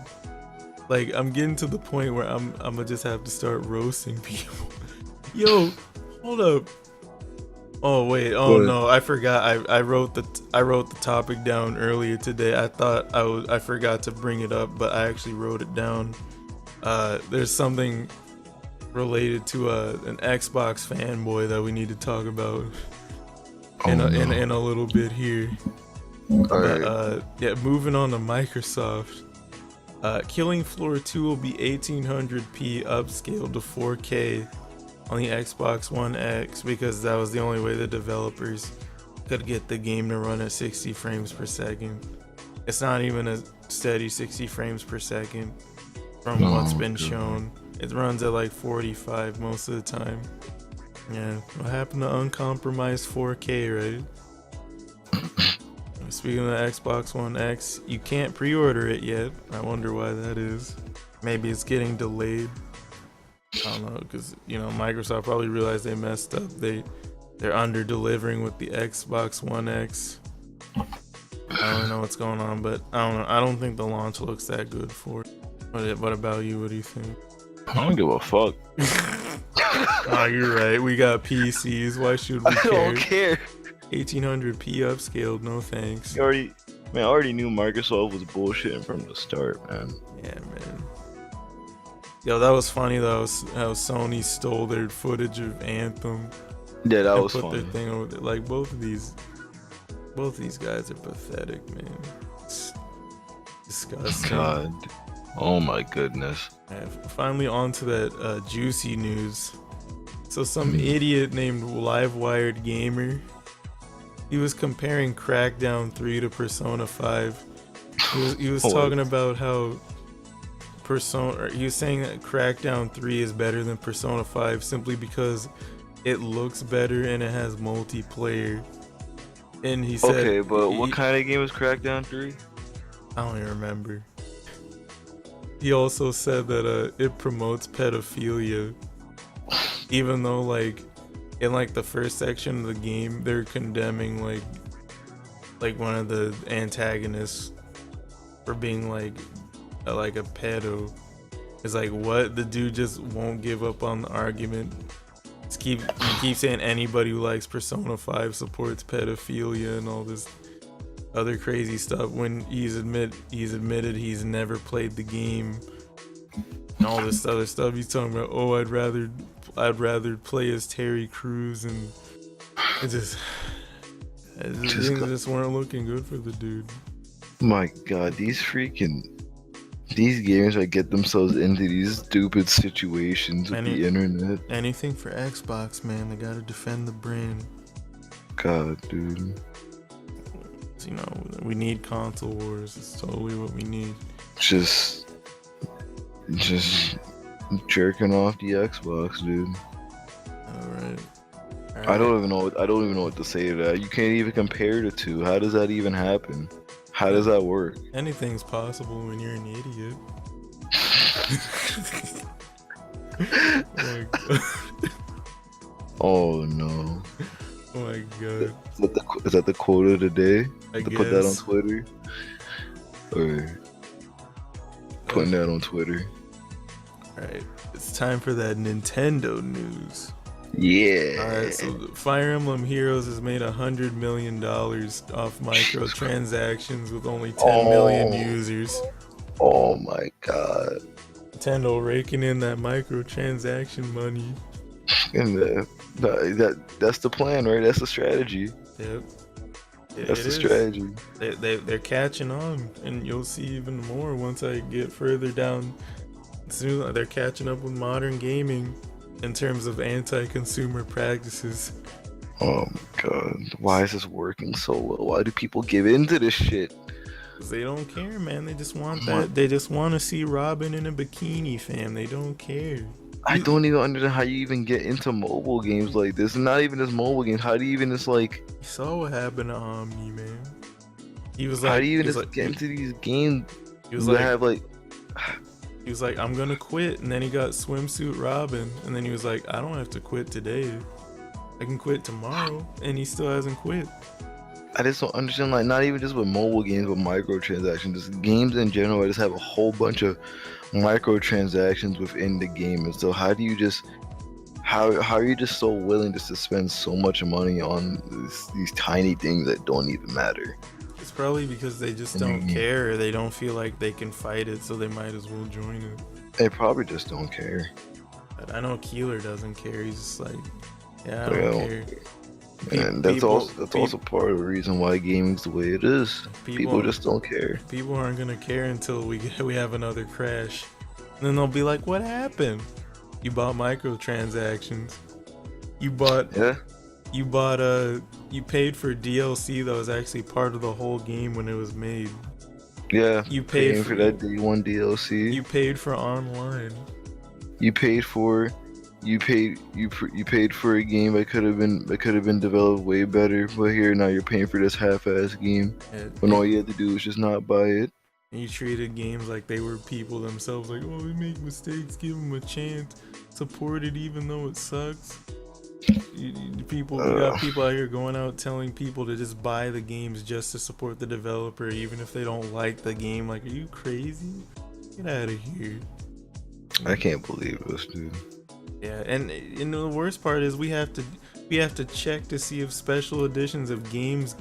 S1: Like, I'm getting to the point where I'm gonna just have to start roasting people. Yo, hold up. Oh wait, no, I forgot. I wrote the topic down earlier today. I thought I forgot to bring it up, but I actually wrote it down. There's something related to an Xbox fanboy that we need to talk about in a little bit here.
S2: Alright.
S1: Yeah, moving on to Microsoft. Killing Floor 2 will be 1800p upscaled to 4K on the Xbox One X because that was the only way the developers could get the game to run at 60 frames per second. It's not even a steady 60 frames per second from what's been shown. It runs at like 45 most of the time. Yeah, what happened to uncompromised 4K, right? Speaking of the Xbox One X, you can't pre-order it yet. I wonder why that is. Maybe it's getting delayed. I don't know, because Microsoft probably realized they messed up. They're under-delivering with the Xbox One X. I don't know what's going on, but I don't know. I don't think the launch looks that good for it. What about you? What do you think?
S2: I don't give a fuck.
S1: Oh, you're right. We got PCs. Why should we care?
S2: I don't care.
S1: 1800p upscaled, no thanks.
S2: I already knew Microsoft was bullshitting from the start, man.
S1: Yeah, man. Yo, that was funny though, how Sony stole their footage of Anthem.
S2: Yeah, that was
S1: put
S2: funny.
S1: their thing over there. Like both of these guys are pathetic, man. It's disgusting.
S2: God. Oh my goodness.
S1: Finally on to that juicy news. So some idiot named Livewired Gamer, he was comparing Crackdown 3 to Persona 5. He was talking about how he was saying that Crackdown 3 is better than Persona 5 simply because it looks better and it has multiplayer. And he said,
S2: okay, but what kind of game is Crackdown 3?
S1: I don't even remember. He also said that it promotes pedophilia, even though like in like the first section of the game they're condemning like one of the antagonists for being like a pedo. It's like, what? The dude just won't give up on the argument. He keeps saying anybody who likes Persona 5 supports pedophilia and all this other crazy stuff when he's admitted he's never played the game. and all this other stuff. He's talking about, oh, I'd rather play as Terry Crews, and it just things just weren't looking good for the dude.
S2: My God, these gamers that get themselves into these stupid situations with the internet.
S1: Anything for Xbox, man. They gotta defend the brand.
S2: God, dude.
S1: You know, we need console wars. It's totally what we need.
S2: Just jerking off the Xbox, dude.
S1: All right.
S2: I don't even know what to say to that. You can't even compare the two. How does that even happen? How does that work?
S1: Anything's possible when you're an idiot. Oh my God.
S2: Oh no.
S1: Oh my God.
S2: Is that the quote of the day?
S1: I guess.
S2: Put that on Twitter? Or putting that on Twitter?
S1: Alright, it's time for that Nintendo news.
S2: Yeah.
S1: Alright, so Fire Emblem Heroes has made $100 million off microtransactions with only 10 million users.
S2: Oh my God.
S1: Nintendo raking in that microtransaction money.
S2: And that's the plan, right? That's the strategy.
S1: Yep.
S2: That's the strategy.
S1: They're catching on, and you'll see even more once I get further down. Soon they're catching up with modern gaming in terms of anti-consumer practices.
S2: Oh my God, why is this working so well? Why do people give into this shit?
S1: Because they don't care, man. They just want that. They just want to see Robin in a bikini, fam. They don't care.
S2: I don't even understand how you even get into mobile games like this. Not even just mobile games. How do you even just like?
S1: You saw what happened to Omni, man. He was like,
S2: how do you even just get into these games?
S1: He was like, I'm gonna quit, and then he got Swimsuit Robin, and then he was like, I don't have to quit today. I can quit tomorrow, and he still hasn't quit.
S2: I just don't understand, like, not even just with mobile games, but microtransactions. Just games in general, I just have a whole bunch of microtransactions within the game. And so how do you just, how are you just so willing just to spend so much money on these tiny things that don't even matter?
S1: It's probably because they just don't care, or they don't feel like they can fight it, so they might as well join it.
S2: They probably just don't care.
S1: But I know Keeler doesn't care. He's just like, yeah, I don't care.
S2: And that's also part of the reason why gaming's the way it is. People just don't care.
S1: People aren't gonna care until we have another crash, and then they'll be like, "What happened? You bought microtransactions. You paid for DLC that was actually part of the whole game when it was made.
S2: Yeah.
S1: You paid
S2: for that day one DLC.
S1: You paid for online.
S2: You paid for a game that could have been developed way better, but here now you're paying for this half-ass game when all you had to do was just not buy it.
S1: And you treated games like they were people themselves, like, oh, we make mistakes, give them a chance, support it even though it sucks. You got people out here going out telling people to just buy the games just to support the developer, even if they don't like the game. Like, are you crazy? Get out of here.
S2: I can't believe this, dude.
S1: Yeah, and the worst part is we have to check to see if special editions of games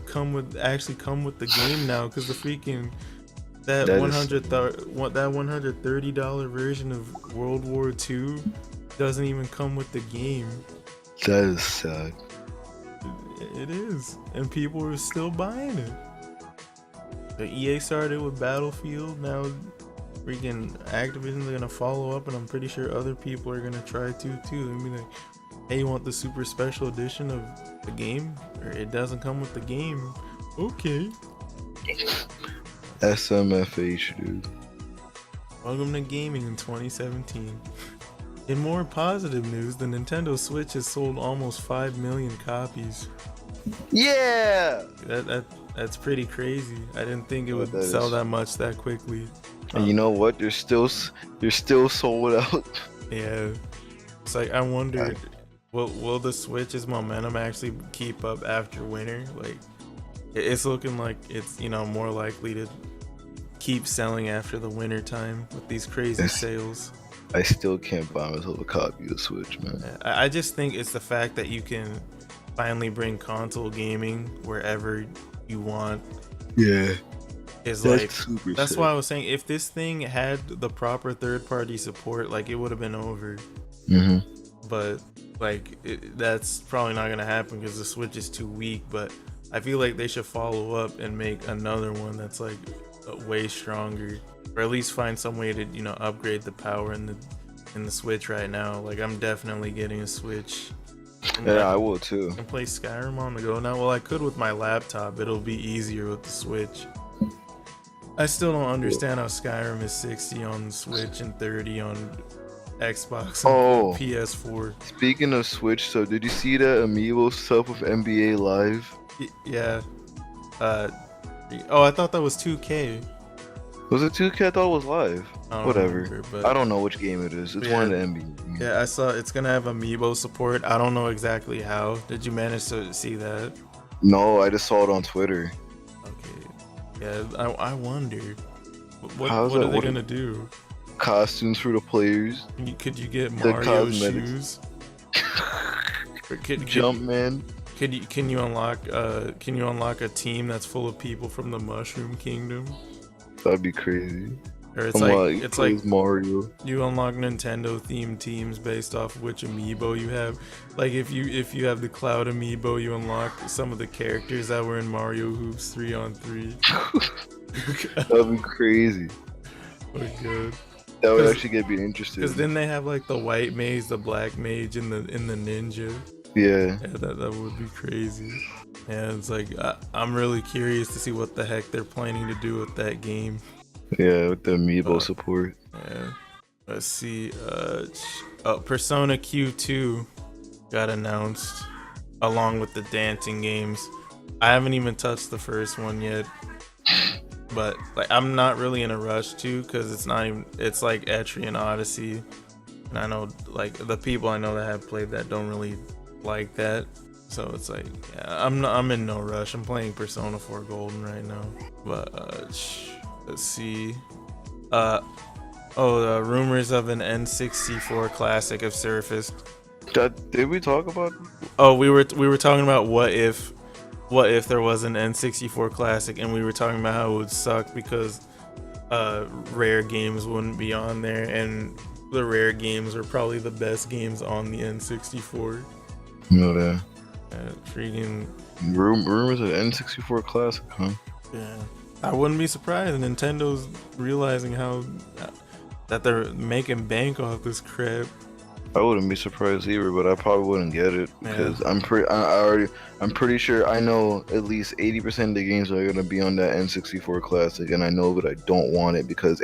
S1: actually come with the game now, because the freaking that $130 version of World War II doesn't even come with the game.
S2: That is sad.
S1: It is, and people are still buying it. The EA started with Battlefield, now freaking Activision's gonna follow up, and I'm pretty sure other people are gonna try to too. They'll be like, hey, you want the super special edition of the game? Or it doesn't come with the game. Okay.
S2: SMFH, dude.
S1: Welcome to gaming in 2017. In more positive news, the Nintendo Switch has sold almost 5 million copies.
S2: Yeah!
S1: That's pretty crazy. I didn't think it would sell that much that quickly.
S2: And you know what? They're still sold out.
S1: Yeah. It's like, I wonder, will the Switch's momentum actually keep up after winter? Like, it's looking like it's, more likely to keep selling after the winter time with these crazy sales.
S2: I still can't buy myself a copy of the Switch, man.
S1: I just think it's the fact that you can finally bring console gaming wherever you want.
S2: Yeah.
S1: is
S2: That's
S1: like,
S2: super
S1: that's
S2: sick.
S1: why I was saying if this thing had the proper third-party support, like it would have been over.
S2: Hmm.
S1: But like that's probably not gonna happen because the Switch is too weak. But I feel like they should follow up and make another one that's like way stronger, or at least find some way to upgrade the power in the Switch right now. Like I'm definitely getting a Switch.
S2: Yeah, I will too.
S1: I can play Skyrim on the go now. Well, I could with my laptop. It'll be easier with the Switch. I still don't understand how Skyrim is 60 on Switch and 30 on Xbox and PS4.
S2: Speaking of Switch, so did you see that amiibo stuff with NBA Live?
S1: Yeah. I thought that was 2K.
S2: Was it 2K? I thought it was live.
S1: I don't
S2: Whatever.
S1: remember, but
S2: I don't know which game it is. It's one of the NBA.
S1: yeah, I saw it's gonna have amiibo support. I don't know exactly how. Did you manage to see that?
S2: No, I just saw it on Twitter.
S1: Okay. Yeah, I wonder. What
S2: How's
S1: are
S2: that?
S1: they gonna do?
S2: Costumes for the players.
S1: Could you get
S2: The
S1: Mario
S2: cosmetics.
S1: shoes? Or
S2: Jumpman.
S1: Can you unlock a team that's full of people from the Mushroom Kingdom?
S2: That'd be crazy.
S1: Or it's
S2: It's
S1: like
S2: like Mario.
S1: you unlock Nintendo themed teams based off which amiibo you have. Like if you have the Cloud amiibo, you unlock some of the characters that were in Mario Hoops 3-on-3.
S2: That'd be crazy.
S1: Oh god.
S2: That would actually get me interested.
S1: Because then they have like the white mage, the black mage, and the ninja.
S2: Yeah.
S1: Yeah, that would be crazy. Yeah, it's like I'm really curious to see what the heck they're planning to do with that game.
S2: Yeah, with the amiibo support.
S1: Yeah. Let's see. Persona Q2 got announced along with the dancing games. I haven't even touched the first one yet, but like I'm not really in a rush to, because it's like Etrian Odyssey, and I know like the people I know that have played that don't really like that. So it's like, yeah, I'm in no rush. I'm playing Persona 4 Golden right now. But let's see. Rumors of an N64 classic have surfaced.
S2: Did we talk about?
S1: Oh, we were talking about what if there was an N64 classic, and we were talking about how it would suck because rare games wouldn't be on there, and the rare games are probably the best games on the N64.
S2: No, that.
S1: Freaking
S2: Rumors of N64 classic, huh?
S1: yeah. I wouldn't be surprised. Nintendo's realizing how that they're making bank off this crap.
S2: I wouldn't be surprised either, but I probably wouldn't get it because I'm pretty sure I know at least 80% of the games are gonna be on that N64 classic, and I know that I don't want it because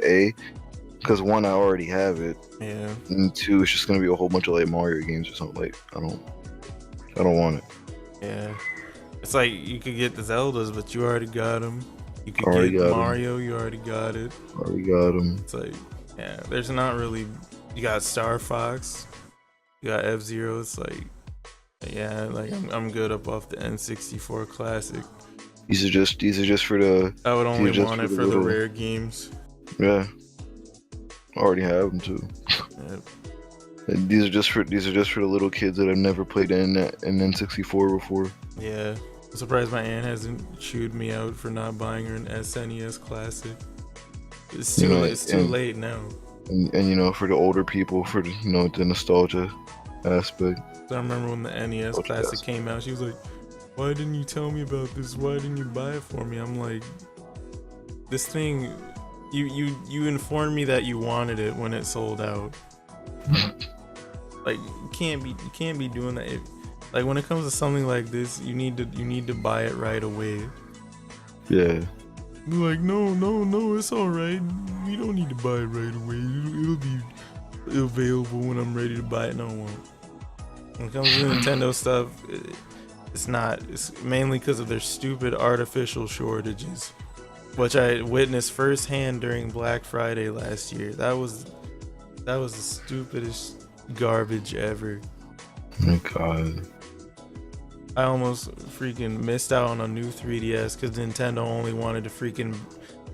S2: one, I already have it,
S1: Yeah.
S2: and two, it's just gonna be a whole bunch of like Mario games or something. Like I don't want it.
S1: Yeah. It's like you could get the Zeldas, but you already got them. You could
S2: Already
S1: get
S2: got 'em.
S1: Mario, you already got it.
S2: Already got them.
S1: It's like, yeah, there's not really. You got Star Fox, you got F-Zero. It's like, yeah, like I'm good up off the N64 classic.
S2: These are just for the.
S1: I would only want it for the
S2: little-
S1: rare games.
S2: Yeah. I already have them too.
S1: Yeah.
S2: And these are just for the little kids that have never played an N64 before.
S1: Yeah. I'm surprised my aunt hasn't chewed me out for not buying her an SNES classic. It's too late now.
S2: And for the older people, for the nostalgia aspect.
S1: So I remember when the NES classic came out, she was like, "Why didn't you tell me about this? Why didn't you buy it for me?" I'm like, "This thing, you informed me that you wanted it when it sold out. Like you can't be doing that. Like when it comes to something like this, you need to buy it right away."
S2: Yeah.
S1: Be like, no, it's all right. You don't need to buy it right away. It'll be available when I'm ready to buy it. No, it won't. When it comes to Nintendo stuff, it's not. It's mainly because of their stupid artificial shortages, which I witnessed firsthand during Black Friday last year. That was the stupidest garbage ever.
S2: Oh my God.
S1: I almost freaking missed out on a new 3DS because Nintendo only wanted to freaking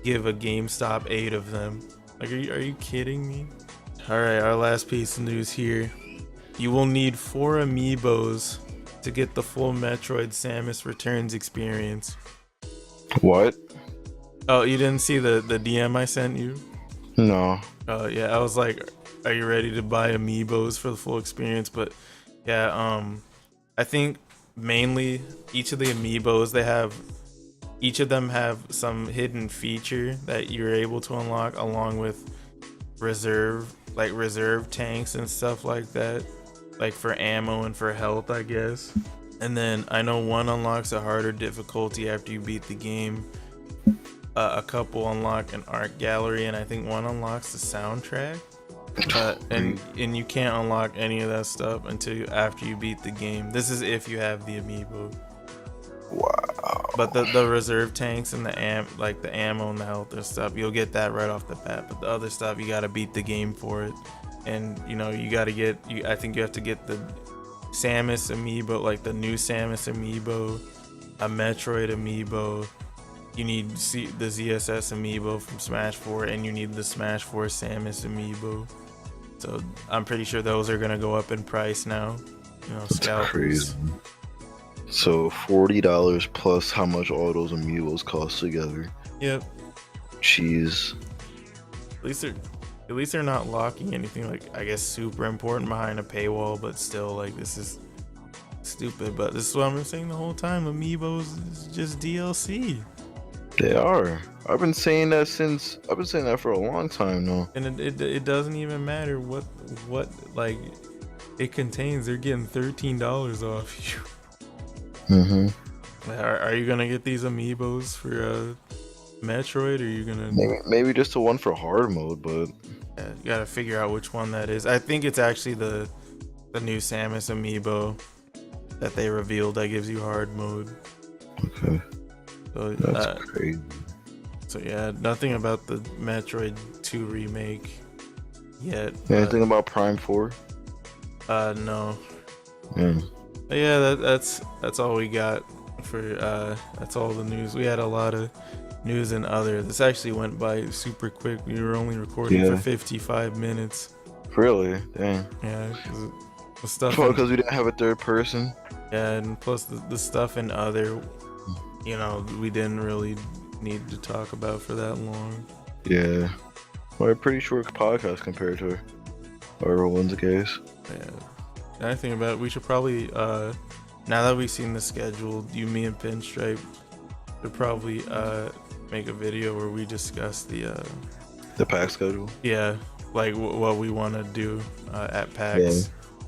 S1: give a GameStop 8 of them. Like, are you kidding me? Alright, our last piece of news here. You will need 4 amiibos to get the full Metroid Samus Returns experience.
S2: What?
S1: Oh, you didn't see the DM I sent you?
S2: No.
S1: Yeah, I was like, are you ready to buy amiibos for the full experience? But yeah, I think mainly each of the amiibos each of them have some hidden feature that you're able to unlock, along with reserve tanks and stuff like that, like for ammo and for health, I guess. And then I know one unlocks a harder difficulty after you beat the game. A couple unlock an art gallery, and I think one unlocks the soundtrack. And you can't unlock any of that stuff until after you beat the game. This is if you have the amiibo.
S2: Wow.
S1: But the reserve tanks and the ammo and the health and stuff, you'll get that right off the bat. But the other stuff, you gotta beat the game for it. And you gotta get I think you have to get the Samus amiibo, like the new Samus amiibo, a Metroid amiibo. You need the ZSS amiibo from Smash 4, and you need the Smash 4 Samus amiibo. So I'm pretty sure those are gonna go up in price now.
S2: That's crazy. So $40 plus how much all those amiibos cost together.
S1: Yep.
S2: Jeez.
S1: At least they're not locking anything, like, I guess, super important behind a paywall, but still, like, this is stupid. But this is what I've been saying the whole time. Amiibos is just DLC.
S2: They are. I've been saying that for a long time now.
S1: And it doesn't even matter what like it contains. They're getting $13 off you. Are you gonna get these amiibos for Metroid, or are you gonna
S2: maybe just the one for hard mode? But
S1: yeah, you gotta figure out which one that is. I think it's actually the new Samus amiibo that they revealed that gives you hard mode.
S2: Okay.
S1: So,
S2: that's crazy.
S1: So yeah, nothing about the Metroid 2 remake yet.
S2: Anything about Prime 4?
S1: No.
S2: Yeah.
S1: But yeah, that's all we got for that's all the news. We had a lot of news and other. This actually went by super quick. We were only recording for 55 minutes.
S2: Really? Dang.
S1: Yeah, the stuff.
S2: Because we didn't have a third person.
S1: Yeah, and plus the stuff and other, we didn't really need to talk about for that long.
S2: Yeah. Well, a pretty short podcast compared to our one's case.
S1: Yeah. And I think about it, we should probably, now that we've seen the schedule, me and Pinstripe should probably make a video where we discuss the
S2: pack schedule.
S1: Yeah, like what we want to do at PAX.
S2: Yeah,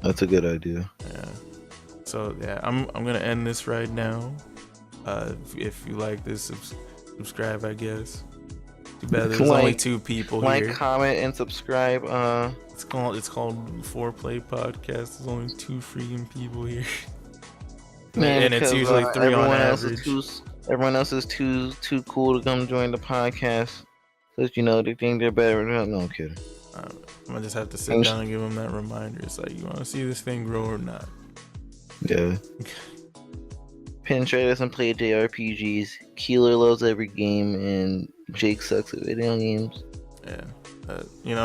S2: that's a good idea.
S1: Yeah. So yeah, I'm gonna end this right now. If you like this, subscribe, I guess. Too bad there's only 2 people here.
S2: Like, comment, and subscribe.
S1: It's called Foreplay Podcast. There's only 2 freaking people here.
S2: Man,
S1: and it's usually 3 on average.
S2: Everyone else is too cool to come join the podcast. Because, they think they're better. No, I'm kidding.
S1: I'm gonna just have to sit down and give them that reminder. It's like, you want to see this thing grow or not?
S2: Yeah. Pinstripe doesn't play JRPGs. Keeler loves every game, and Jake sucks at video games.
S1: Yeah.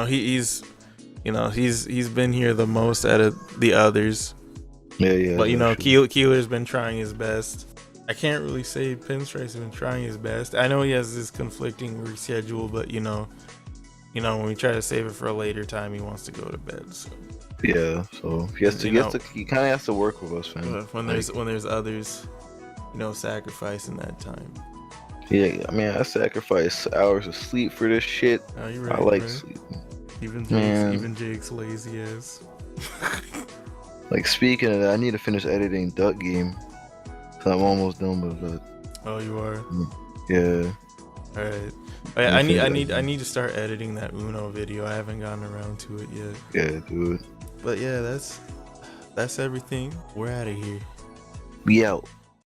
S1: He's been here the most out of the others.
S2: Yeah.
S1: But Keeler's been trying his best. I can't really say Pinstripe's been trying his best. I know he has this conflicting work schedule, but when we try to save it for a later time, he wants to go to bed. So
S2: yeah, so he kind of has to work with us, man.
S1: When there's others, sacrificing that time.
S2: Yeah, I mean, I sacrifice hours of sleep for this shit.
S1: Oh, you're right,
S2: I like
S1: right?
S2: sleeping.
S1: Even Jake's lazy ass.
S2: Like, speaking of that, I need to finish editing Duck Game. So I'm almost done with that.
S1: Oh, you are?
S2: Yeah.
S1: All right. I need to start editing that Uno video. I haven't gotten around to it yet.
S2: Yeah, do it.
S1: But yeah, that's everything. We're out of here.
S2: We out.